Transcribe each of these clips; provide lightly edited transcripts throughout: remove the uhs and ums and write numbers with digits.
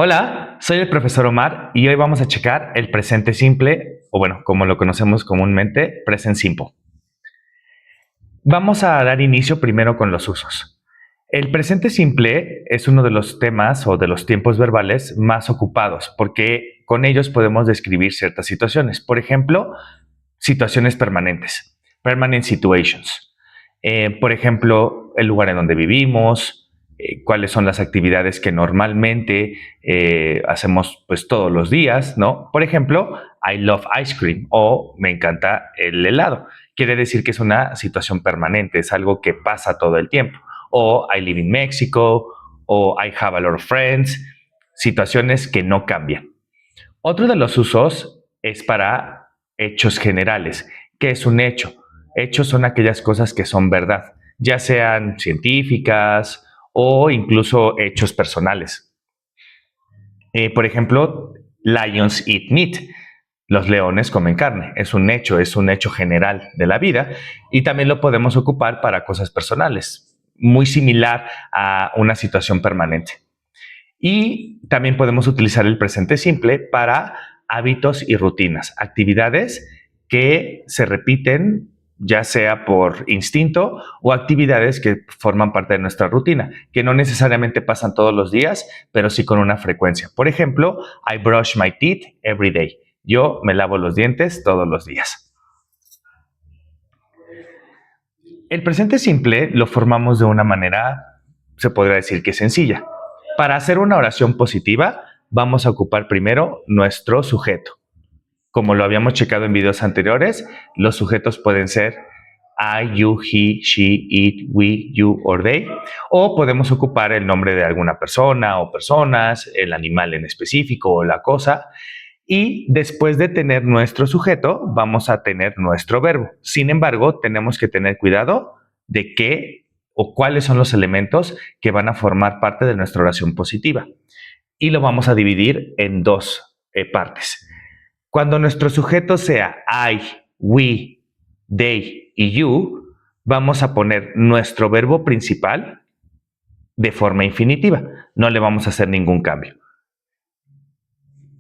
Hola, soy el profesor Omar y hoy vamos a checar el presente simple, o bueno, como lo conocemos comúnmente, present simple. Vamos a dar inicio primero con los usos. El presente simple es uno de los temas o de los tiempos verbales más ocupados porque con ellos podemos describir ciertas situaciones. Por ejemplo, situaciones permanentes, permanent situations. Por ejemplo, el lugar en donde vivimos, cuáles son las actividades que normalmente hacemos pues todos los días, ¿no? Por ejemplo, I love ice cream o me encanta el helado. Quiere decir que es una situación permanente, es algo que pasa todo el tiempo. O I live in Mexico, o I have a lot of friends, situaciones que no cambian. Otro de los usos es para hechos generales. ¿Qué es un hecho? Hechos son aquellas cosas que son verdad, ya sean científicas o incluso hechos personales. Por ejemplo, lions eat meat. Los leones comen carne. Es un hecho general de la vida y también lo podemos ocupar para cosas personales, muy similar a una situación permanente. Y también podemos utilizar el presente simple para hábitos y rutinas, actividades que se repiten ya sea por instinto o actividades que forman parte de nuestra rutina, que no necesariamente pasan todos los días, pero sí con una frecuencia. Por ejemplo, I brush my teeth every day. Yo me lavo los dientes todos los días. El presente simple lo formamos de una manera, se podría decir que sencilla. Para hacer una oración positiva, vamos a ocupar primero nuestro sujeto. Como lo habíamos checado en videos anteriores, los sujetos pueden ser I, you, he, she, it, we, you or they. O podemos ocupar el nombre de alguna persona o personas, el animal en específico o la cosa. Y después de tener nuestro sujeto, vamos a tener nuestro verbo. Sin embargo, tenemos que tener cuidado de qué o cuáles son los elementos que van a formar parte de nuestra oración positiva. Y lo vamos a dividir en dos partes. Cuando nuestro sujeto sea I, we, they y you, vamos a poner nuestro verbo principal de forma infinitiva. No le vamos a hacer ningún cambio.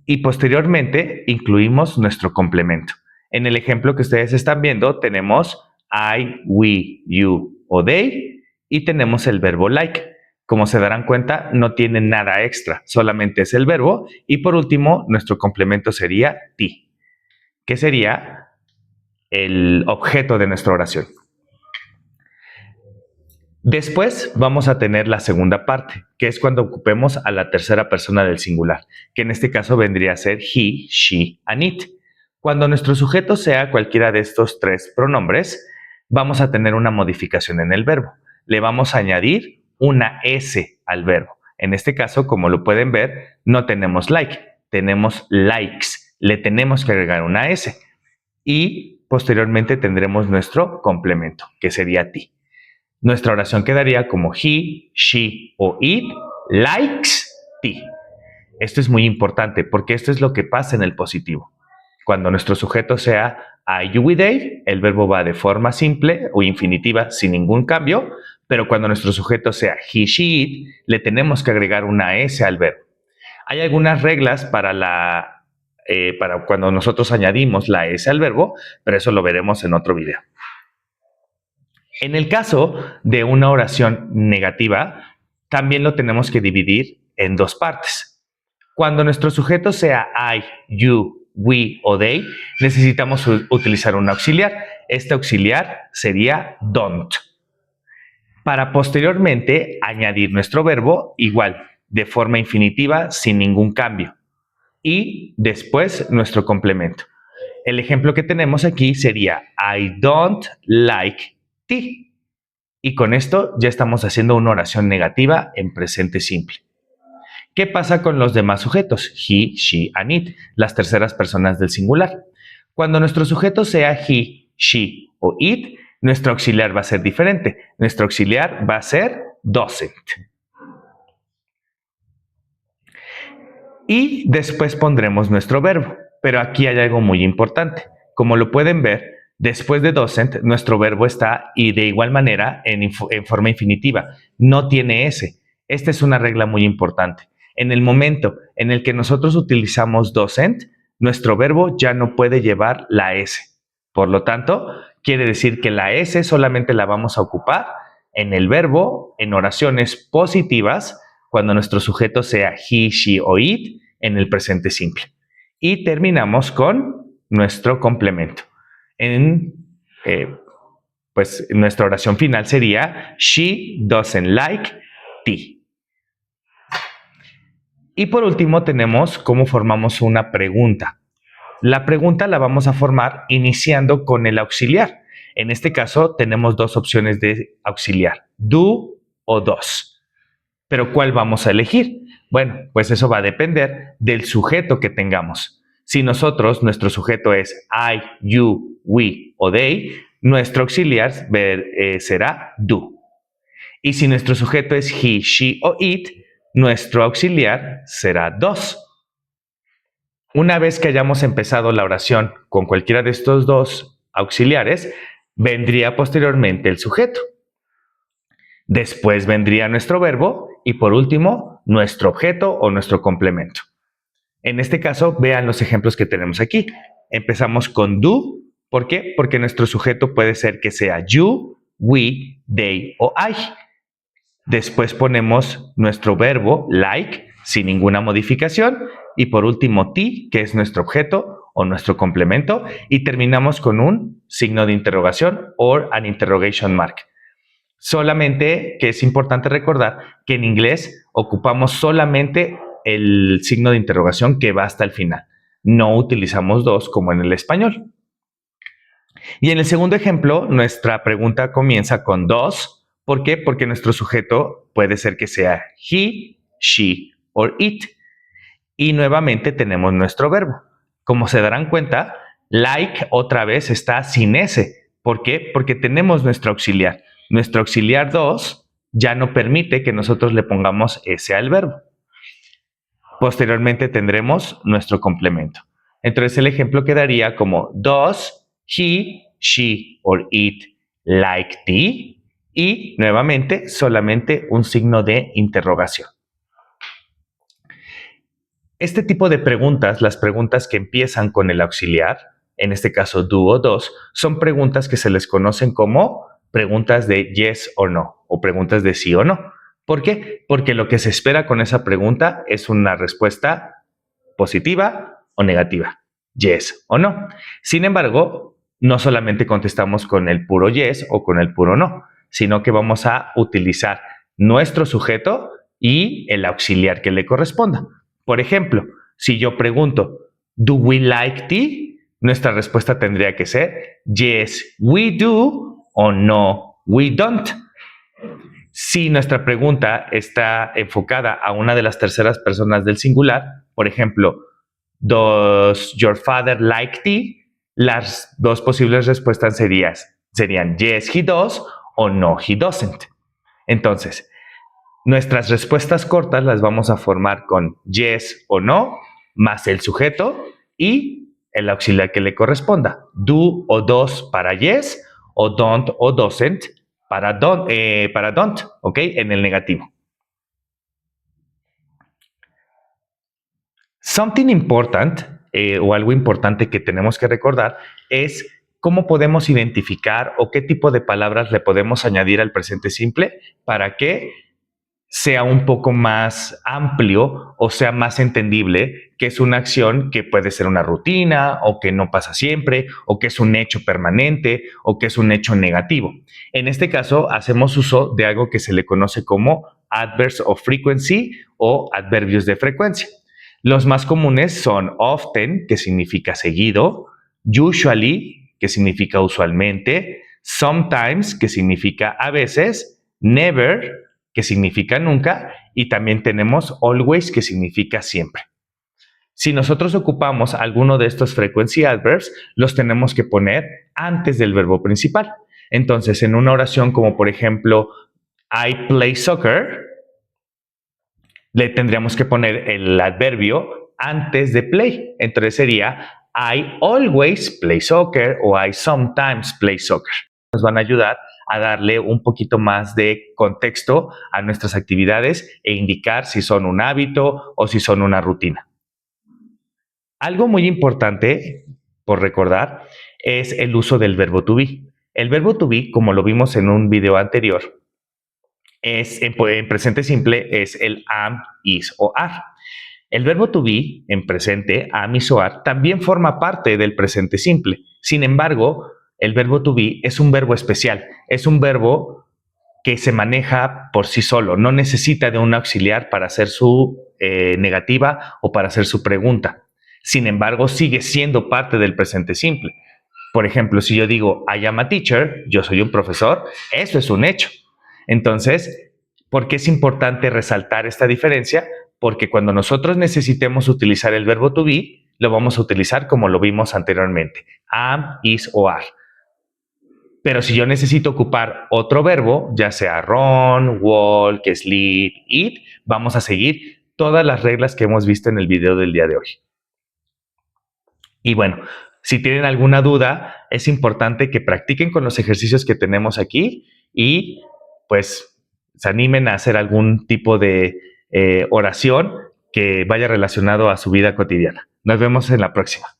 Y posteriormente incluimos nuestro complemento. En el ejemplo que ustedes están viendo tenemos I, we, you o they y tenemos el verbo like. Como se darán cuenta, no tiene nada extra, solamente es el verbo. Y por último, nuestro complemento sería ti, que sería el objeto de nuestra oración. Después vamos a tener la segunda parte, que es cuando ocupemos a la tercera persona del singular, que en este caso vendría a ser he, she, and it. Cuando nuestro sujeto sea cualquiera de estos tres pronombres, vamos a tener una modificación en el verbo. Le vamos a añadir una S al verbo. En este caso, como lo pueden ver, no tenemos like, tenemos likes. Le tenemos que agregar una S. Y posteriormente tendremos nuestro complemento, que sería ti. Nuestra oración quedaría como he, she o it likes ti. Esto es muy importante porque esto es lo que pasa en el positivo. Cuando nuestro sujeto sea I, you, we, they, el verbo va de forma simple o infinitiva sin ningún cambio, pero cuando nuestro sujeto sea he, she, it, le tenemos que agregar una S al verbo. Hay algunas reglas para cuando nosotros añadimos la S al verbo, pero eso lo veremos en otro video. En el caso de una oración negativa, también lo tenemos que dividir en dos partes. Cuando nuestro sujeto sea I, you, we o they, necesitamos utilizar un auxiliar. Este auxiliar sería don't. Para posteriormente añadir nuestro verbo igual, de forma infinitiva, sin ningún cambio. Y después nuestro complemento. El ejemplo que tenemos aquí sería I don't like tea. Y con esto ya estamos haciendo una oración negativa en presente simple. ¿Qué pasa con los demás sujetos? He, she, and it, las terceras personas del singular. Cuando nuestro sujeto sea he, she o it, nuestro auxiliar va a ser diferente. Nuestro auxiliar va a ser doesn't. Y después pondremos nuestro verbo. Pero aquí hay algo muy importante. Como lo pueden ver, después de doesn't, nuestro verbo está y de igual manera en forma infinitiva. No tiene S. Esta es una regla muy importante. En el momento en el que nosotros utilizamos doesn't, nuestro verbo ya no puede llevar la S. Por lo tanto, quiere decir que la S solamente la vamos a ocupar en el verbo, en oraciones positivas, cuando nuestro sujeto sea he, she o it, en el presente simple. Y terminamos con nuestro complemento. Pues nuestra oración final sería she doesn't like tea. Y por último tenemos cómo formamos una pregunta. La pregunta la vamos a formar iniciando con el auxiliar. En este caso tenemos dos opciones de auxiliar, do o does. Pero ¿cuál vamos a elegir? Bueno, pues eso va a depender del sujeto que tengamos. Si nuestro sujeto es I, you, we o they, nuestro auxiliar será do. Y si nuestro sujeto es he, she o it, nuestro auxiliar será does. Una vez que hayamos empezado la oración con cualquiera de estos dos auxiliares, vendría posteriormente el sujeto. Después vendría nuestro verbo y por último nuestro objeto o nuestro complemento. En este caso, vean los ejemplos que tenemos aquí. Empezamos con do. ¿Por qué? Porque nuestro sujeto puede ser que sea you, we, they o I. Después ponemos nuestro verbo like sin ninguna modificación y por último t, que es nuestro objeto o nuestro complemento, y terminamos con un signo de interrogación or an interrogation mark. Solamente que es importante recordar que en inglés ocupamos solamente el signo de interrogación que va hasta el final. No utilizamos dos como en el español. Y en el segundo ejemplo, nuestra pregunta comienza con does. ¿Por qué? Porque nuestro sujeto puede ser que sea he, she or it. Y nuevamente tenemos nuestro verbo. Como se darán cuenta, like otra vez está sin S. ¿Por qué? Porque tenemos nuestro auxiliar. Nuestro auxiliar does ya no permite que nosotros le pongamos S al verbo. Posteriormente tendremos nuestro complemento. Entonces el ejemplo quedaría como does he, she or it like tea? Y nuevamente solamente un signo de interrogación. Este tipo de preguntas, las preguntas que empiezan con el auxiliar, en este caso do o does, son preguntas que se les conocen como preguntas de yes o no, o preguntas de sí o no. ¿Por qué? Porque lo que se espera con esa pregunta es una respuesta positiva o negativa, yes o no. Sin embargo, no solamente contestamos con el puro yes o con el puro no, sino que vamos a utilizar nuestro sujeto y el auxiliar que le corresponda. Por ejemplo, si yo pregunto, ¿do we like tea? Nuestra respuesta tendría que ser, yes, we do, o no, we don't. Si nuestra pregunta está enfocada a una de las terceras personas del singular, por ejemplo, ¿does your father like tea? Las dos posibles respuestas serían yes, he does, o no, he doesn't. Entonces, nuestras respuestas cortas las vamos a formar con yes o no, más el sujeto y el auxiliar que le corresponda. Do o does para yes, o don't o doesn't para don't, ¿ok? En el negativo. Something important, o algo importante que tenemos que recordar, es cómo podemos identificar o qué tipo de palabras le podemos añadir al presente simple para que sea un poco más amplio o sea más entendible que es una acción que puede ser una rutina o que no pasa siempre o que es un hecho permanente o que es un hecho negativo. En este caso hacemos uso de algo que se le conoce como adverbs of frequency o adverbios de frecuencia. Los más comunes son often, que significa seguido, usually, que significa usualmente, sometimes, que significa a veces, never, que significa nunca, y también tenemos always, que significa siempre. Si nosotros ocupamos alguno de estos frequency adverbs, los tenemos que poner antes del verbo principal. Entonces, en una oración como por ejemplo, I play soccer, le tendríamos que poner el adverbio antes de play. Entonces sería I always play soccer o I sometimes play soccer. Nos van a ayudar a darle un poquito más de contexto a nuestras actividades e indicar si son un hábito o si son una rutina. Algo muy importante por recordar es el uso del verbo to be. El verbo to be, como lo vimos en un video anterior, en presente simple es el am, is o are. El verbo to be en presente, am, is o are, también forma parte del presente simple. Sin embargo, el verbo to be es un verbo especial. Es un verbo que se maneja por sí solo. No necesita de un auxiliar para hacer su negativa o para hacer su pregunta. Sin embargo, sigue siendo parte del presente simple. Por ejemplo, si yo digo I am a teacher, yo soy un profesor, eso es un hecho. Entonces, ¿por qué es importante resaltar esta diferencia? Porque cuando nosotros necesitemos utilizar el verbo to be, lo vamos a utilizar como lo vimos anteriormente, am, is o are. Pero si yo necesito ocupar otro verbo, ya sea run, walk, sleep, eat, vamos a seguir todas las reglas que hemos visto en el video del día de hoy. Y bueno, si tienen alguna duda, es importante que practiquen con los ejercicios que tenemos aquí y pues se animen a hacer algún tipo de oración que vaya relacionado a su vida cotidiana. Nos vemos en la próxima.